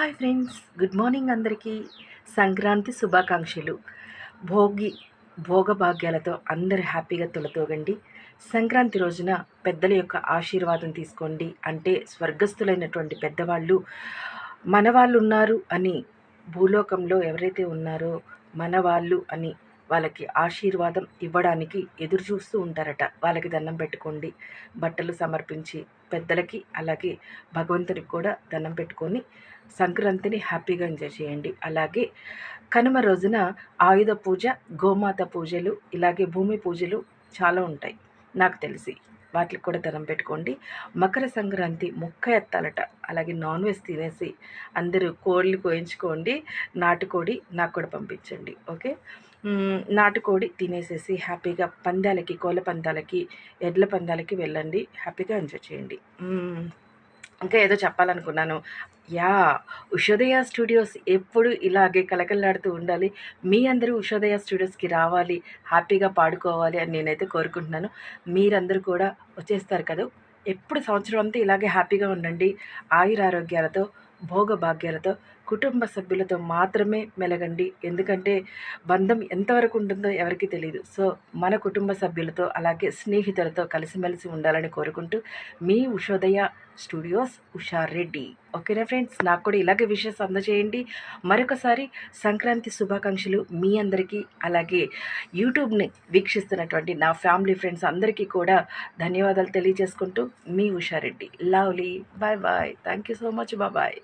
Hi friends, good morning అందరికీ. సంక్రాంతి శుభాకాంక్షలు. భోగి భోగభాగ్యాలతో అందరూ హ్యాపీగా తొలతూగండి. సంక్రాంతి రోజున పెద్దల యొక్క ఆశీర్వాదం తీసుకోండి. అంటే స్వర్గస్థులైనటువంటి పెద్దవాళ్ళు మన వాళ్ళు ఉన్నారు అని, భూలోకంలో ఎవరైతే ఉన్నారో మన వాళ్ళు అని వాళ్ళకి ఆశీర్వాదం ఇవ్వడానికి ఎదురు చూస్తూ ఉంటారట. వాళ్ళకి దండం పెట్టుకోండి, బట్టలు సమర్పించి పెద్దలకి అలాగే భగవంతుడికి కూడా దండం పెట్టుకొని సంక్రాంతిని హ్యాపీగా ఎంజాయ్ చేయండి. అలాగే కనుమ రోజున ఆయుధ పూజ, గోమాత పూజలు, ఇలాగే భూమి పూజలు చాలా ఉంటాయి నాకు తెలిసి. వాటికి కూడా దండం పెట్టుకోండి. మకర సంక్రాంతి మొక్క ఎత్తాలట. అలాగే నాన్ వెజ్ తినేసి అందరూ కోళ్ళు కోయించుకోండి. నాటుకోడి నాకు కూడా పంపించండి, ఓకే. నాటుకోడి తినేసేసి హ్యాపీగా పందాలకి, కోళ్ళ పందాలకి, ఎడ్ల పందాలకి వెళ్ళండి. హ్యాపీగా ఎంజాయ్ చేయండి. ఇంకా ఏదో చెప్పాలనుకున్నాను. ఉషోదయ స్టూడియోస్ ఎప్పుడు ఇలాగే కలకల్లాడుతూ ఉండాలి. మీ అందరూ ఉషోదయ స్టూడియోస్కి రావాలి, హ్యాపీగా పాడుకోవాలి అని నేనైతే కోరుకుంటున్నాను. మీరందరూ కూడా వచ్చేస్తారు కదా. ఎప్పుడు సంవత్సరం అంతా ఇలాగే హ్యాపీగా ఉండండి. ఆయురారోగ్యాలతో, భోగభాగ్యాలతో, కుటుంబ సభ్యులతో మాత్రమే మెలగండి. ఎందుకంటే బంధం ఎంతవరకు ఉంటుందో ఎవరికి తెలియదు. సో మన కుటుంబ సభ్యులతో అలాగే స్నేహితులతో కలిసిమెలిసి ఉండాలని కోరుకుంటూ మీ ఉషోదయ స్టూడియోస్ ఉషారెడ్డి. ఓకేనా ఫ్రెండ్స్, నాకు కూడా ఇలాగే విషెస్ అందజేయండి. మరొకసారి సంక్రాంతి శుభాకాంక్షలు మీ అందరికీ. అలాగే యూట్యూబ్ని వీక్షిస్తున్నటువంటి నా ఫ్యామిలీ ఫ్రెండ్స్ అందరికీ కూడా ధన్యవాదాలు తెలియజేసుకుంటూ మీ Usha Reddy. Lovely. Bye bye. Thank you so much. Bye.